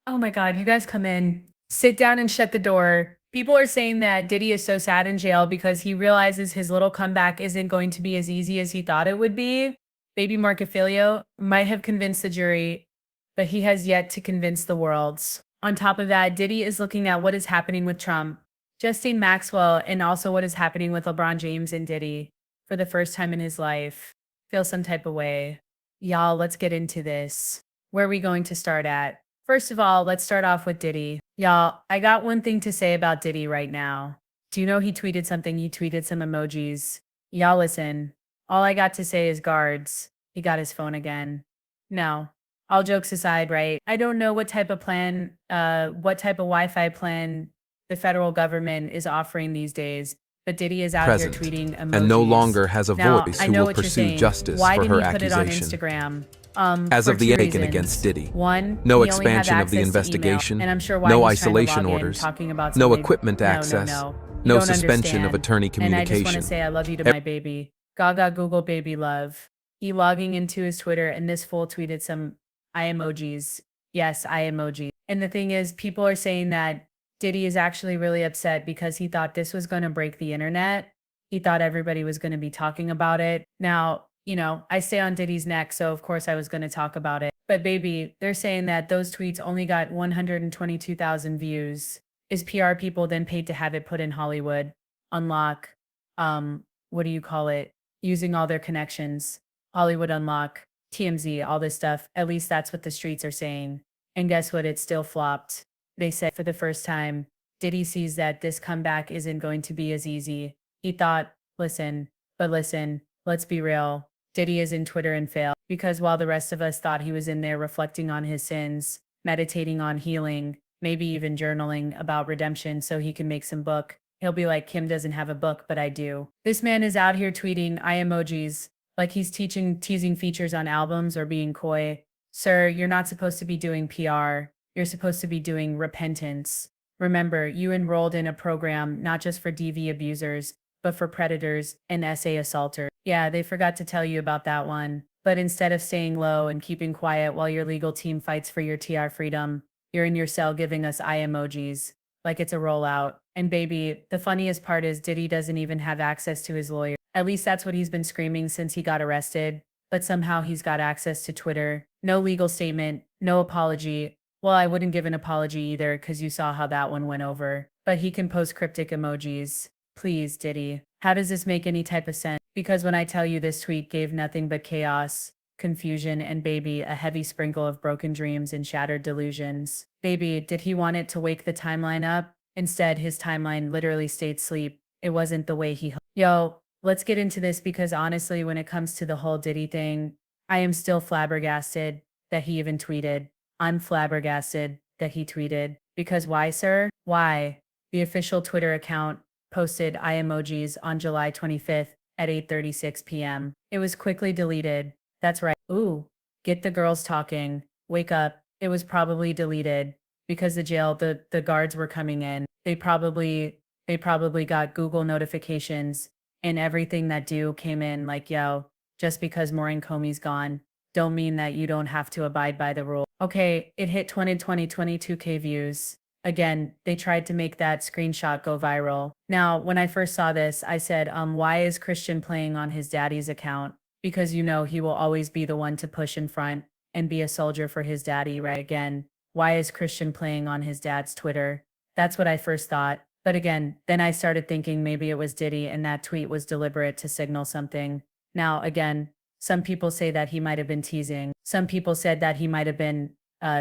Oh my God, you guys come in, sit down and shut the door. People are saying that Diddy is so sad in jail because he realizes his little comeback isn't going to be as easy as he thought it would be. Baby Marcafilio might have convinced the jury, but he has yet to convince the world. On top of that, Diddy is looking at what is happening with Trump, Justine Maxwell, and also what is happening with LeBron James and Diddy for the first time in his life. Feel some type of way. Y'all, let's get into this. Where are we going to start at? First of all, let's start off with Diddy. Y'all, I got one thing to say about Diddy right now. Do you know he tweeted something? He tweeted some emojis. Y'all listen. All I got to say is guards. He got his phone again. No. All jokes aside, right? I don't know what type of Wi-Fi plan the federal government is offering these days, but Diddy is out here Present, tweeting and no emojis. longer has a Now, voice I who know will what you're pursue saying. justice Why for didn't her he put it on accusation. Instagram? As For of the two taken reasons. against Diddy, One, no he only had expansion of the access to investigation, email, and I'm sure why no he's trying to isolation log in, orders, talking about no something. equipment No, access, You no don't suspension of understand. attorney And I just want to communication. say I love you to my baby. Gaga Google baby love. He logging into his Twitter and this fool tweeted some I emojis. Yes, I emoji. And the thing is, people are saying that Diddy is actually really upset because he thought this was going to break the internet. He thought everybody was going to be talking about it. Now, I stay on Diddy's neck, so of course I was going to talk about it. But baby, they're saying that those tweets only got 122,000 views. Is PR people then paid to have it put in Hollywood? Unlock, what do you call it? Using all their connections. Hollywood Unlock, TMZ, all this stuff. At least that's what the streets are saying. And guess what? It still flopped. They said for the first time, Diddy sees that this comeback isn't going to be as easy. He thought, listen, let's be real. Diddy is in Twitter and failed because while the rest of us thought he was in there reflecting on his sins, meditating on healing, maybe even journaling about redemption so he can make some book, he'll be like, Kim doesn't have a book, but I do. This man is out here tweeting I emojis like he's teasing features on albums or being coy. Sir, you're not supposed to be doing PR. You're supposed to be doing repentance. Remember, you enrolled in a program not just for DV abusers, but for predators and SA assaulters. Yeah, they forgot to tell you about that one. But instead of staying low and keeping quiet while your legal team fights for your TR freedom, you're in your cell giving us eye emojis like it's a rollout. And baby, the funniest part is Diddy doesn't even have access to his lawyer. At least that's what he's been screaming since he got arrested. But somehow he's got access to Twitter. No legal statement, no apology. Well, I wouldn't give an apology either because you saw how that one went over. But he can post cryptic emojis. Please, Diddy. How does this make any type of sense? Because when I tell you this tweet gave nothing but chaos, confusion, and baby, a heavy sprinkle of broken dreams and shattered delusions. Baby, did he want it to wake the timeline up? Instead, his timeline literally stayed asleep. It wasn't the way he hoped. Yo, let's get into this because honestly, when it comes to the whole Diddy thing, I am still flabbergasted that he even tweeted. I'm flabbergasted that he tweeted. Because why, sir? Why? The official Twitter account posted I emojis on July 25th at 8:36 p.m. It was quickly deleted. That's right. Ooh, get the girls talking. Wake up. It was probably deleted because the guards were coming in. They probably got Google notifications and everything that do came in like, yo, just because Maureen Comey's gone, don't mean that you don't have to abide by the rule. Okay, it hit 22K views. Again, they tried to make that screenshot go viral. Now, when I first saw this, I said, why is Christian playing on his daddy's account? Because he will always be the one to push in front and be a soldier for his daddy, right? Again, why is Christian playing on his dad's Twitter? That's what I first thought. But again, then I started thinking maybe it was Diddy and that tweet was deliberate to signal something. Now, again, some people say that he might have been teasing. Some people said that he might have been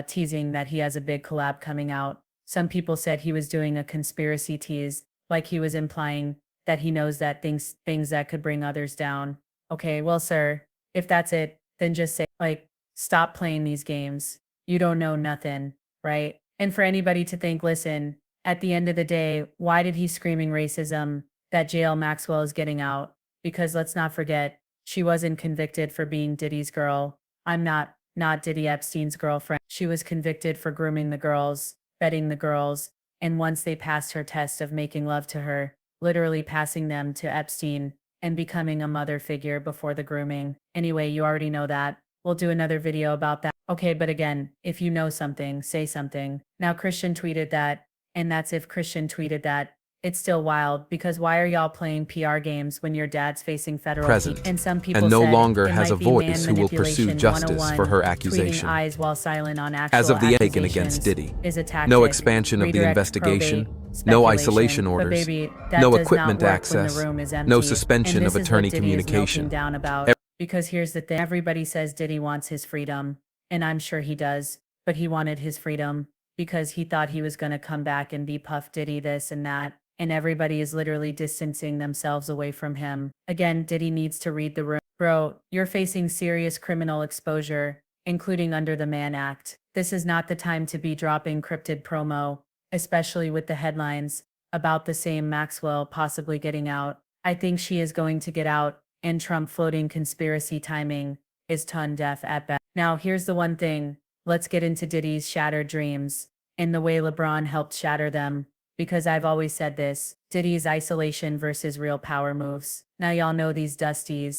teasing that he has a big collab coming out. Some people said he was doing a conspiracy tease, like he was implying that he knows that things that could bring others down. Okay, well, sir, if that's it, then just say, like, stop playing these games. You don't know nothing, right? And for anybody to think, listen, at the end of the day, why did he screaming racism that JL Maxwell is getting out? Because let's not forget, she wasn't convicted for being Diddy's girl. I'm not Diddy Epstein's girlfriend. She was convicted for grooming the girls, bedding the girls, and once they passed her test of making love to her, literally passing them to Epstein and becoming a mother figure before the grooming. Anyway, you already know that. We'll do another video about that. Okay, but again, if you know something, say something. Now, Christian tweeted that, and that's if Christian tweeted that. It's still wild because why are y'all playing PR games when your dad's facing federal heat? Present, And some people and no said longer it has a might be man voice who will pursue manipulation justice for 101, her tweeting accusation. eyes while silent on As actual of the taken against accusations Diddy, is a tactic. no expansion of the Redirect, investigation, probate, no speculation. isolation But orders, baby, that no does not equipment work when the access, room is empty. no And suspension this of is what attorney Diddy is melting communication. down about. Because here's the thing, everybody says Diddy wants his freedom, and I'm sure he does, but he wanted his freedom because he thought he was going to come back and be Puff Diddy this and that, and everybody is literally distancing themselves away from him. Again, Diddy needs to read the room. Bro, you're facing serious criminal exposure, including under the Mann Act. This is not the time to be dropping cryptid promo, especially with the headlines about the same Maxwell possibly getting out. I think she is going to get out, and Trump floating conspiracy timing is tone deaf at best. Now, here's the one thing. Let's get into Diddy's shattered dreams and the way LeBron helped shatter them. Because I've always said this, Diddy's isolation versus real power moves. Now y'all know these Dusty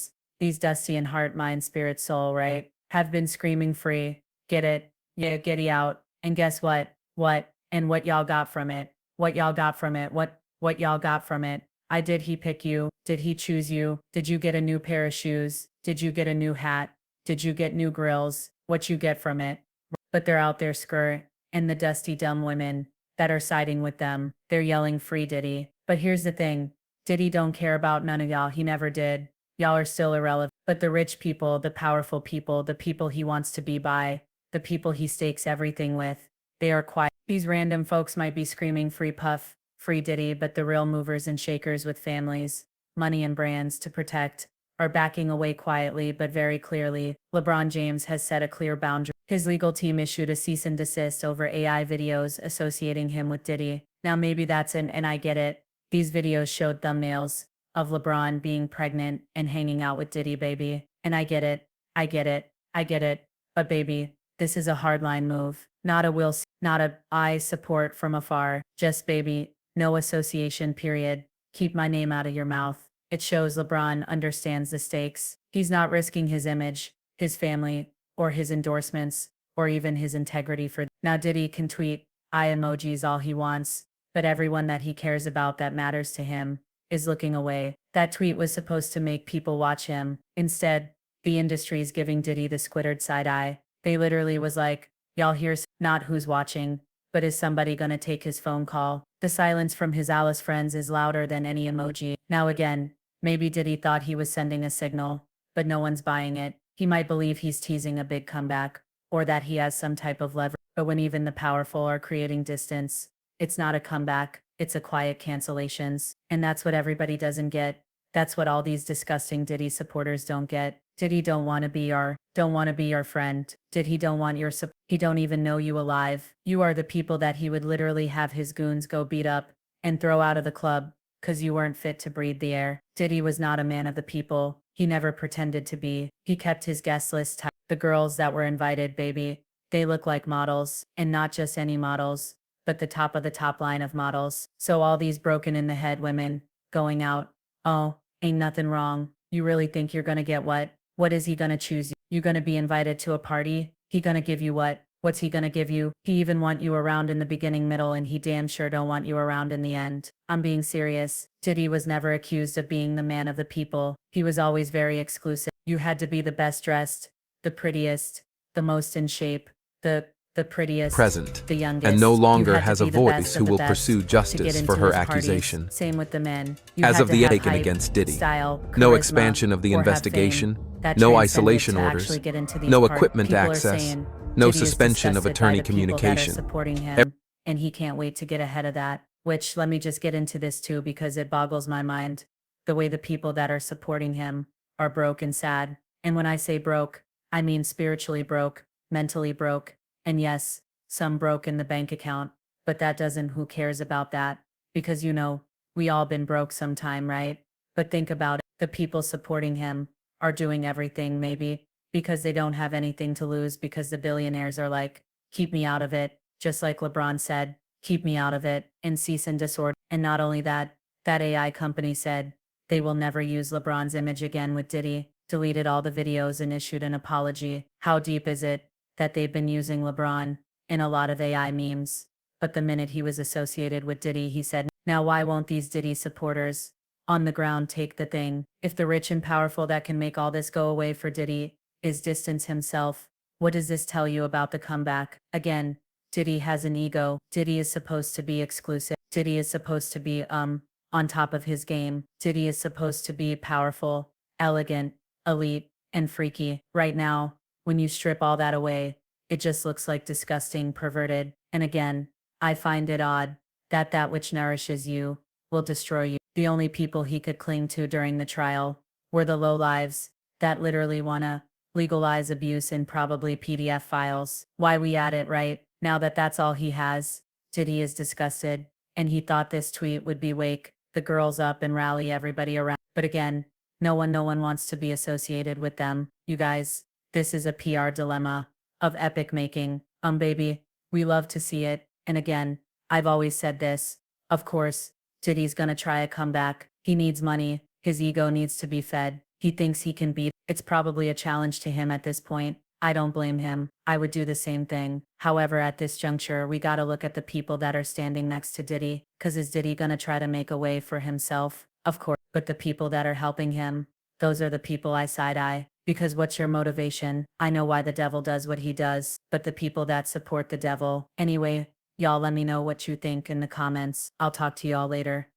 and heart, mind, spirit, soul, right? Have been screaming free. Get it? Yeah, giddy out. And guess what? What? And what y'all got from it? What y'all got from it? What y'all got from it? Did he pick you? Did he choose you? Did you get a new pair of shoes? Did you get a new hat? Did you get new grills? What you get from it? But they're out there skirt, and the dusty dumb women that are siding with them, they're yelling free Diddy. But here's the thing, Diddy don't care about none of y'all, he never did. Y'all are still irrelevant. But the rich people, the powerful people, the people he wants to be by, the people he stakes everything with, they are quiet. These random folks might be screaming free Puff, free Diddy, but the real movers and shakers with families, money and brands to protect are backing away quietly but very clearly. LeBron James has set a clear boundary. His legal team issued a cease and desist over AI videos associating him with Diddy. Now maybe that's and I get it. These videos showed thumbnails of LeBron being pregnant and hanging out with Diddy, baby. And I get it. I get it. I get it. But baby, this is a hardline move. Not a not a I support from afar. Just baby, no association period. Keep my name out of your mouth. It shows LeBron understands the stakes. He's not risking his image, his family, or his endorsements, or even his integrity for. Now Diddy can tweet eye emojis all he wants, but everyone that he cares about that matters to him is looking away. That tweet was supposed to make people watch him. Instead, the industry's giving Diddy the squiddered side eye. They literally was like, y'all here's not who's watching, but is somebody gonna take his phone call? The silence from his Alice friends is louder than any emoji. Now again, maybe Diddy thought he was sending a signal, but no one's buying it. He might believe he's teasing a big comeback, or that he has some type of leverage. But when even the powerful are creating distance, it's not a comeback, it's a quiet cancellations. And that's what everybody doesn't get. That's what all these disgusting Diddy supporters don't get. Diddy don't want to be your friend. Did he don't want your support? He don't even know you alive. You are the people that he would literally have his goons go beat up and throw out of the club because you weren't fit to breathe the air. Diddy was not a man of the people. He never pretended to be. He kept his guest list tight. The girls that were invited, baby, they look like models, and not just any models, but the top of the top line of models. So all these broken in the head women going out, oh, ain't nothing wrong. You really think you're gonna get what? What is he gonna choose you? You gonna be invited to a party? He gonna give you what? What's he gonna give you? He even want you around in the beginning, middle, and he damn sure don't want you around in the end. I'm being serious. Diddy was never accused of being the man of the people. He was always very exclusive. You had to be the best dressed, the prettiest, the most in shape, the prettiest, Present, the youngest. and no You longer had to has a be the voice best who of the will best pursue to justice get for into her his parties. accusation. Same with the men. You As had of to the have taken hype, against Diddy, style, no charisma, expansion of the or have investigation, fame that no transcended isolation to orders, actually get into these no parties. equipment People are access, saying no Diddy is suspension of disgusted by attorney the people that are communication. supporting him, and he can't wait to get ahead of that. Which, let me just get into this too because it boggles my mind. The way the people that are supporting him are broke and sad. And when I say broke, I mean spiritually broke, mentally broke, and yes, some broke in the bank account. But that doesn't, who cares about that? Because we all been broke sometime, right? But think about it. The people supporting him are doing everything maybe because they don't have anything to lose because the billionaires are like, keep me out of it. Just like LeBron said, keep me out of it and cease and desist. And not only that, that AI company said they will never use LeBron's image again with Diddy, deleted all the videos and issued an apology. How deep is it? that they've been using LeBron in a lot of AI memes. But the minute he was associated with Diddy, he said, now why won't these Diddy supporters on the ground take the thing? If the rich and powerful that can make all this go away for Diddy is distance himself, what does this tell you about the comeback? Again, Diddy has an ego. Diddy is supposed to be exclusive. Diddy is supposed to be on top of his game. Diddy is supposed to be powerful, elegant, elite, and freaky. Right now, when you strip all that away, it just looks like disgusting, perverted. And again, I find it odd that that which nourishes you will destroy you. The only people he could cling to during the trial were the lowlives that literally wanna legalize abuse in probably PDF files. Why we at it, right? Now that that's all he has, Diddy is disgusted, and he thought this tweet would be wake the girls up and rally everybody around. But again, no one wants to be associated with them. You guys, this is a PR dilemma of epic making. Baby, we love to see it. And again, I've always said this. Of course, Diddy's gonna try a comeback. He needs money. His ego needs to be fed. He thinks he can beat. It's probably a challenge to him at this point. I don't blame him. I would do the same thing. However, at this juncture, we gotta look at the people that are standing next to Diddy. Cause is Diddy gonna try to make a way for himself? Of course. But the people that are helping him, those are the people I side eye. Because what's your motivation? I know why the devil does what he does, but the people that support the devil. Anyway, y'all let me know what you think in the comments. I'll talk to y'all later.